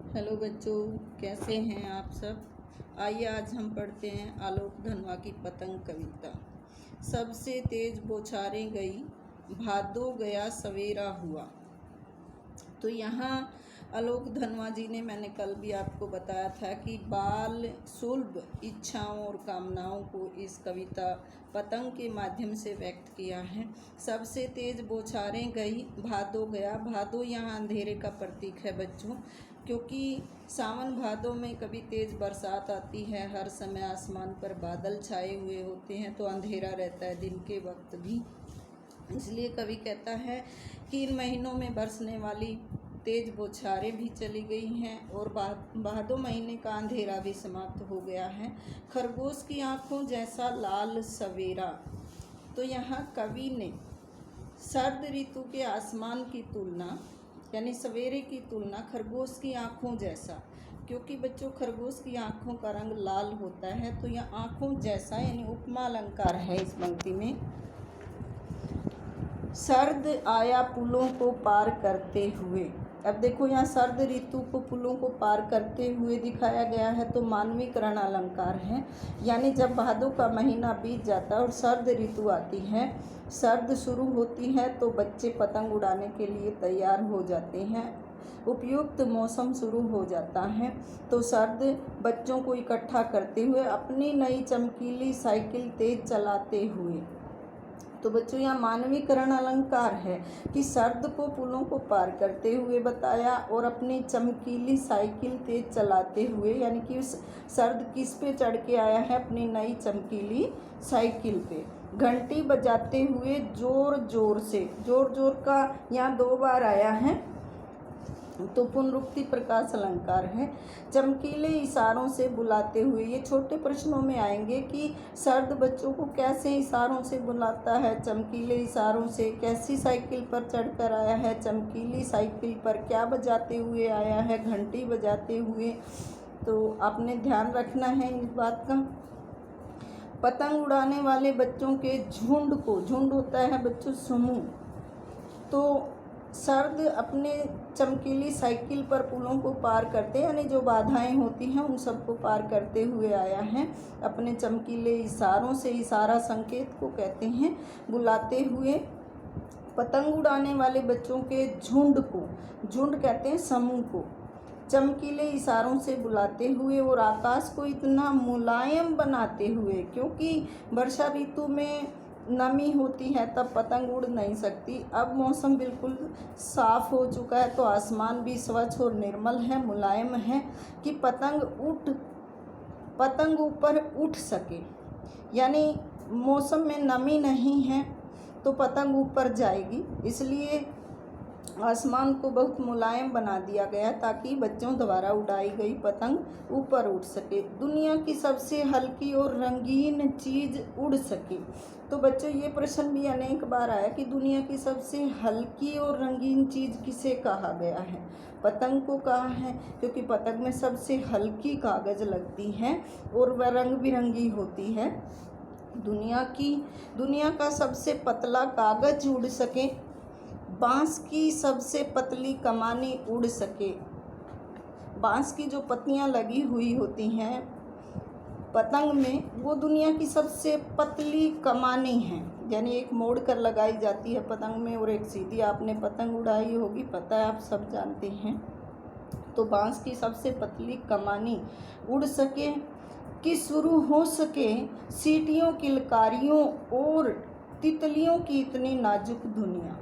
Hello बच्चों, कैसे हैं आप सब। आइए आज हम पढ़ते हैं आलोक धनवा की पतंग कविता। सबसे तेज बौछारें गई, भादो गया सवेरा हुआ। तो यहाँ आलोक धनवा जी ने, मैंने कल भी आपको बताया था कि बाल सुलभ इच्छाओं और कामनाओं को इस कविता पतंग के माध्यम से व्यक्त किया है। सबसे तेज बौछारें गई, भादो गया। भादो यहाँ अंधेरे का प्रतीक है बच्चों, क्योंकि सावन भादों में कभी तेज़ बरसात आती है, हर समय आसमान पर बादल छाए हुए होते हैं तो अंधेरा रहता है दिन के वक्त भी। इसलिए कवि कहता है कि इन महीनों में बरसने वाली तेज बौछारें भी चली गई हैं और भादो महीने का अंधेरा भी समाप्त हो गया है। खरगोश की आँखों जैसा लाल सवेरा। तो यहाँ कवि ने सर्द ऋतु के आसमान की तुलना, यानी सवेरे की तुलना खरगोश की आँखों जैसा, क्योंकि बच्चों खरगोश की आँखों का रंग लाल होता है, तो यह आँखों जैसा यानी उपमा अलंकार है इस पंक्ति में। सर्द आया पुलों को पार करते हुए। अब देखो यहाँ सर्द ऋतु को पुलों को पार करते हुए दिखाया गया है, तो मानवीकरण अलंकार है। यानी जब भादों का महीना बीत जाता है और सर्द ऋतु आती है, सर्द शुरू होती है, तो बच्चे पतंग उड़ाने के लिए तैयार हो जाते हैं। उपयुक्त मौसम शुरू हो जाता है, तो सर्द बच्चों को इकट्ठा करते हुए अपनी नई चमकीली साइकिल तेज चलाते हुए। तो बच्चों यहाँ मानवीकरण अलंकार है कि सर्द को पुलों को पार करते हुए बताया और अपनी चमकीली साइकिल तेज चलाते हुए, यानी कि उस सर्द किस पे चढ़ के आया है, अपनी नई चमकीली साइकिल पे। घंटी बजाते हुए जोर जोर से, जोर जोर का यहाँ 2 बार आया है, तो पुनरुक्ति प्रकाश अलंकार है। चमकीले इशारों से बुलाते हुए, ये छोटे प्रश्नों में आएंगे कि सर्द बच्चों को कैसे इशारों से बुलाता है। चमकीले इशारों से, कैसी साइकिल पर चढ़कर आया है, चमकीली साइकिल पर क्या बजाते हुए आया है, घंटी बजाते हुए। तो आपने ध्यान रखना है इस बात का। पतंग उड़ाने वाले बच्चों के झुंड को, झुंड होता है बच्चों समूह, तो सर्द अपने चमकीली साइकिल पर पुलों को पार करते, यानी जो बाधाएं होती हैं उन सबको पार करते हुए आया है। अपने चमकीले इशारों से, इशारा संकेत को कहते हैं, बुलाते हुए। पतंग उड़ाने वाले बच्चों के झुंड को, झुंड कहते हैं समूह को, चमकीले इशारों से बुलाते हुए और आकाश को इतना मुलायम बनाते हुए, क्योंकि वर्षा ऋतु में नमी होती है तब पतंग उड़ नहीं सकती। अब मौसम बिल्कुल साफ़ हो चुका है, तो आसमान भी स्वच्छ और निर्मल है, मुलायम है कि पतंग ऊपर उठ सके। यानी मौसम में नमी नहीं है तो पतंग ऊपर जाएगी, इसलिए आसमान को बहुत मुलायम बना दिया गया ताकि बच्चों द्वारा उड़ाई गई पतंग ऊपर उठ सके। दुनिया की सबसे हल्की और रंगीन चीज़ उड़ सके। तो बच्चों ये प्रश्न भी अनेक बार आया कि दुनिया की सबसे हल्की और रंगीन चीज़ किसे कहा गया है। पतंग को कहा है, क्योंकि पतंग में सबसे हल्की कागज़ लगती है और वह रंग बिरंगी होती है। दुनिया का सबसे पतला कागज़ उड़ सके, बाँस की सबसे पतली कमानी उड़ सके। बाँस की जो पत्तियाँ लगी हुई होती हैं पतंग में, वो दुनिया की सबसे पतली कमानी है, यानी एक मोड़ कर लगाई जाती है पतंग में और एक सीधी। आपने पतंग उड़ाई होगी, पता है, आप सब जानते हैं। तो बाँस की सबसे पतली कमानी उड़ सके कि शुरू हो सके सीटियों, किलकारियों और तितलियों की इतनी नाजुक दुनिया।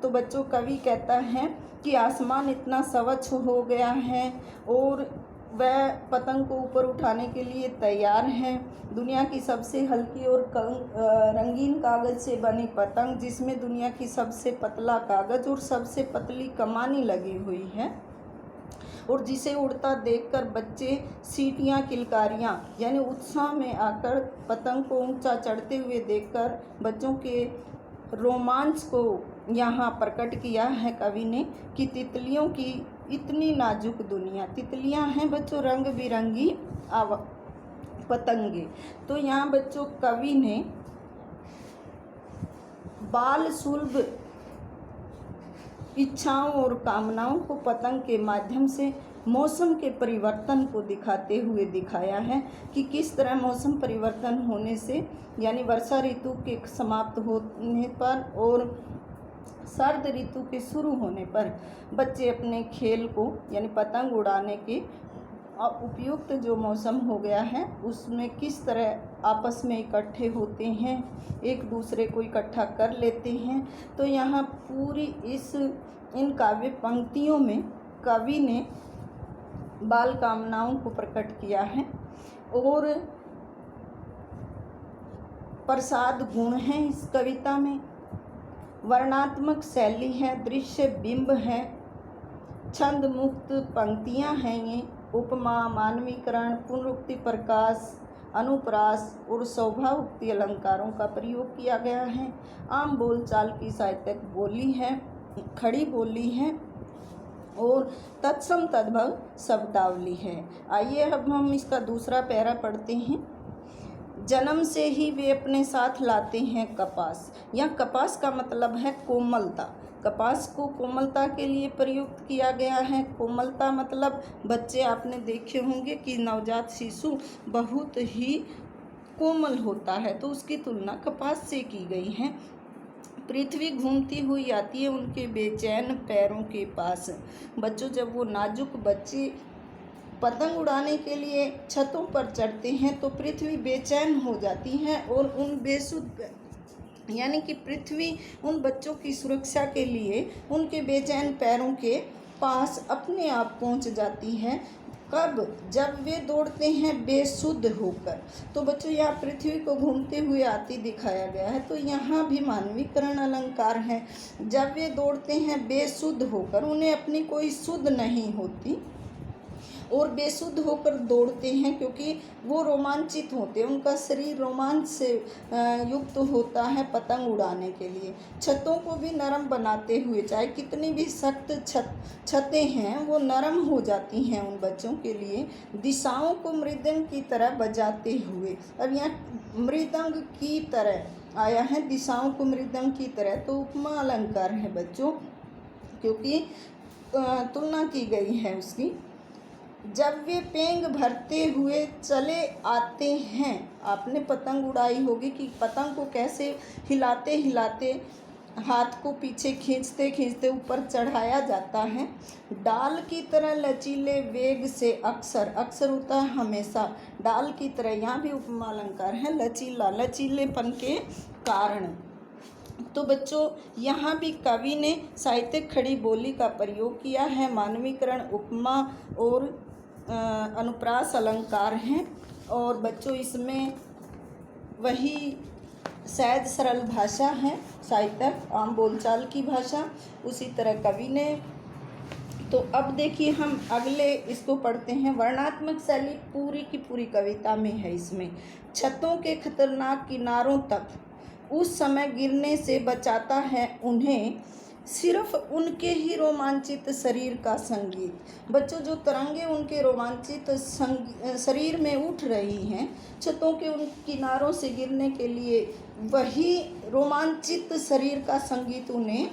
तो बच्चों कवि कहता है कि आसमान इतना स्वच्छ हो गया है और वह पतंग को ऊपर उठाने के लिए तैयार है। दुनिया की सबसे हल्की और रंगीन कागज़ से बनी पतंग, जिसमें दुनिया की सबसे पतला कागज़ और सबसे पतली कमानी लगी हुई है, और जिसे उड़ता देखकर बच्चे सीटियाँ, किलकारियाँ, यानी उत्साह में आकर पतंग को ऊंचा चढ़ते हुए देखकर बच्चों के रोमांच को यहाँ प्रकट किया है कवि ने कि तितलियों की इतनी नाजुक दुनिया। तितलियाँ हैं बच्चों रंग बिरंगी पतंगे। तो यहाँ बच्चों कवि ने बाल सुलभ इच्छाओं और कामनाओं को पतंग के माध्यम से मौसम के परिवर्तन को दिखाते हुए दिखाया है कि किस तरह मौसम परिवर्तन होने से यानी वर्षा ऋतु के समाप्त होने पर और शरद ऋतु के शुरू होने पर बच्चे अपने खेल को यानी पतंग उड़ाने के उपयुक्त जो मौसम हो गया है उसमें किस तरह आपस में इकट्ठे होते हैं, एक दूसरे को इकट्ठा कर लेते हैं। तो यहाँ पूरी इन काव्य पंक्तियों में कवि ने बाल कामनाओं को प्रकट किया है और प्रसाद गुण हैं इस कविता में, वर्णात्मक शैली है, दृश्य बिंब है, छंद मुक्त पंक्तियां हैं, ये उपमा, मानवीकरण, पुनरुक्ति, प्रकाश, अनुप्रास और शोभाउक्ति अलंकारों का प्रयोग किया गया है। आम बोलचाल की साहित्यिक बोली है, खड़ी बोली है और तत्सम तद्भव शब्दावली है। आइए अब हम इसका दूसरा पैरा पढ़ते हैं। जन्म से ही वे अपने साथ लाते हैं कपास। यह कपास का मतलब है कोमलता। कपास को कोमलता के लिए प्रयुक्त किया गया है। कोमलता मतलब बच्चे आपने देखे होंगे कि नवजात शिशु बहुत ही कोमल होता है, तो उसकी तुलना कपास से की गई है। पृथ्वी घूमती हुई आती है उनके बेचैन पैरों के पास। बच्चों, जब वो नाजुक बच्चे पतंग उड़ाने के लिए छतों पर चढ़ते हैं तो पृथ्वी बेचैन हो जाती है और उन बेसुध यानी कि पृथ्वी उन बच्चों की सुरक्षा के लिए उनके बेचैन पैरों के पास अपने आप पहुंच जाती है। कब? जब वे दौड़ते हैं बेसुध होकर। तो बच्चों, यहाँ पृथ्वी को घूमते हुए आती दिखाया गया है, तो यहाँ भी मानवीकरण अलंकार है। जब वे दौड़ते हैं बेसुध होकर, उन्हें अपनी कोई सुध नहीं होती और बेसुध होकर दौड़ते हैं क्योंकि वो रोमांचित होते हैं, उनका शरीर रोमांच से युक्त होता है पतंग उड़ाने के लिए। छतों को भी नरम बनाते हुए, चाहे कितनी भी सख्त छतें हैं वो नरम हो जाती हैं उन बच्चों के लिए। दिशाओं को मृदंग की तरह बजाते हुए, अब यहाँ मृदंग की तरह आया है, दिशाओं को मृदंग की तरह, तो उपमा अलंकार है बच्चों, क्योंकि तुलना की गई है उसकी। जब वे पेंग भरते हुए चले आते हैं, आपने पतंग उड़ाई होगी कि पतंग को कैसे हिलाते हिलाते हाथ को पीछे खींचते खींचते ऊपर चढ़ाया जाता है। डाल की तरह लचीले वेग से, अक्सर होता है हमेशा, डाल की तरह, यहाँ भी उपमा अलंकार है, लचीला, लचीलेपन के कारण। तो बच्चों, यहाँ भी कवि ने साहित्यिक खड़ी बोली का प्रयोग किया है। मानवीकरण, उपमा और अनुप्रास अलंकार हैं और बच्चों इसमें वही सहज सरल भाषा है, साहित्यिक आम बोलचाल की भाषा, उसी तरह कवि ने। तो अब देखिए हम अगले इसको पढ़ते हैं। वर्णात्मक शैली पूरी की पूरी कविता में है। इसमें छतों के खतरनाक किनारों तक उस समय गिरने से बचाता है उन्हें सिर्फ उनके ही रोमांचित शरीर का संगीत। बच्चों, जो तरंगे उनके रोमांचित शरीर में उठ रही हैं छतों के उन किनारों से गिरने के लिए, वही रोमांचित शरीर का संगीत उन्हें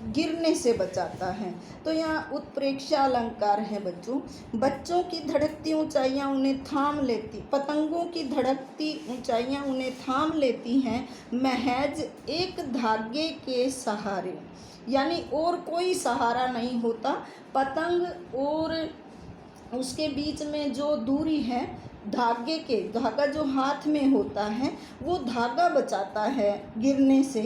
गिरने से बचाता है। तो यहाँ उत्प्रेक्षा अलंकार है बच्चों। बच्चों की धड़कती ऊंचाइयाँ उन्हें थाम लेती, पतंगों की धड़कती ऊंचाइयाँ उन्हें थाम लेती हैं महज एक धागे के सहारे, यानी और कोई सहारा नहीं होता। पतंग और उसके बीच में जो दूरी है, धागा जो हाथ में होता है वो धागा बचाता है गिरने से।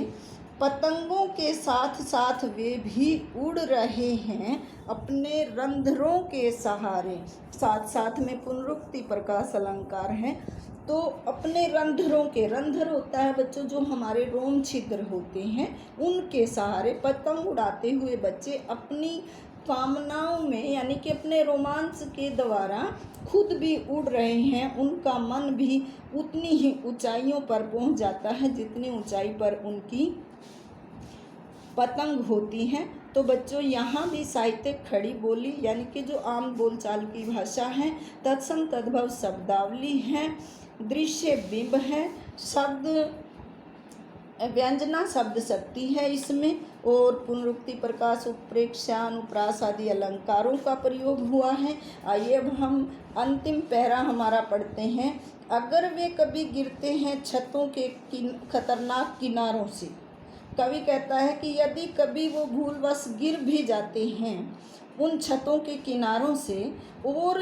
पतंगों के साथ साथ वे भी उड़ रहे हैं अपने रंध्रों के सहारे। साथ साथ में पुनरुक्ति प्रकाश अलंकार है। तो अपने रंध्रों के, रंध्र होता है बच्चों जो हमारे रोम छिद्र होते हैं, उनके सहारे पतंग उड़ाते हुए बच्चे अपनी कामनाओं में यानी कि अपने रोमांच के द्वारा खुद भी उड़ रहे हैं। उनका मन भी उतनी ही ऊंचाइयों पर पहुंच जाता है जितनी ऊंचाई पर उनकी पतंग होती हैं। तो बच्चों, यहाँ भी साहित्यिक खड़ी बोली यानी कि जो आम बोलचाल की भाषा है, तत्सम तद्भव शब्दावली है, दृश्य बिंब है, शब्द व्यंजना शब्द शक्ति है इसमें, और पुनरुक्ति, प्रकाश, उत्प्रेक्षा, अनुप्रास आदि अलंकारों का प्रयोग हुआ है। आइए अब हम अंतिम पैरा हमारा पढ़ते हैं। अगर वे कभी गिरते हैं छतों के खतरनाक किनारों से, कवि कहता है कि यदि कभी वो भूलवश गिर भी जाते हैं उन छतों के किनारों से और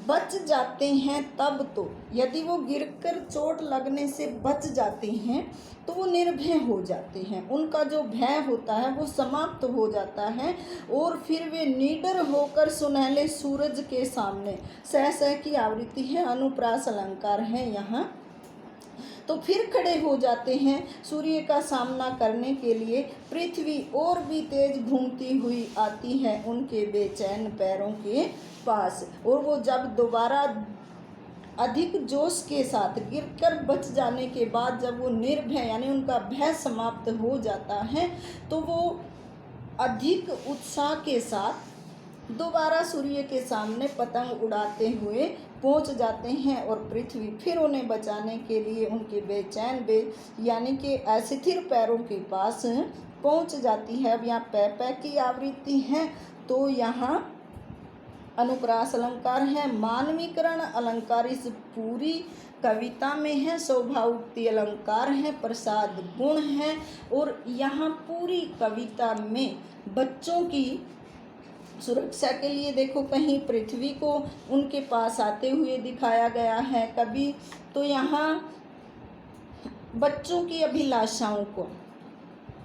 बच जाते हैं, तब तो यदि वो गिरकर चोट लगने से बच जाते हैं तो वो निर्भय हो जाते हैं, उनका जो भय होता है वो समाप्त हो जाता है और फिर वे निडर होकर सुनहले सूरज के सामने, सह सह की आवृत्ति है, अनुप्रास अलंकार है यहाँ, तो फिर खड़े हो जाते हैं सूर्य का सामना करने के लिए। पृथ्वी और भी तेज घूमती हुई आती है उनके बेचैन पैरों के पास, और वो जब दोबारा अधिक जोश के साथ गिरकर बच जाने के बाद जब वो निर्भय यानी उनका भय समाप्त हो जाता है तो वो अधिक उत्साह के साथ दोबारा सूर्य के सामने पतंग उड़ाते हुए पहुंच जाते हैं और पृथ्वी फिर उन्हें बचाने के लिए उनके बेचैन यानी कि अस्थिर पैरों के पास पहुंच जाती है। अब यहाँ पै की आवृत्ति है तो यहाँ अनुप्रास अलंकार है, मानवीकरण अलंकार इस पूरी कविता में है, शोभाउक्ति अलंकार है, प्रसाद गुण है, और यहाँ पूरी कविता में बच्चों की सुरक्षा के लिए देखो कहीं पृथ्वी को उनके पास आते हुए दिखाया गया है, कभी तो यहाँ बच्चों की अभिलाषाओं को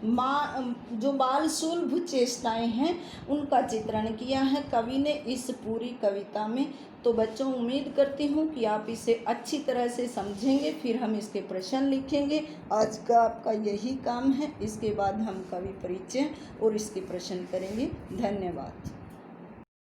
जो बाल सुलभ चेष्टाएं हैं उनका चित्रण किया है कवि ने इस पूरी कविता में। तो बच्चों उम्मीद करती हूँ कि आप इसे अच्छी तरह से समझेंगे, फिर हम इसके प्रश्न लिखेंगे। आज का आपका यही काम है, इसके बाद हम कवि परिचय और इसके प्रश्न करेंगे। धन्यवाद।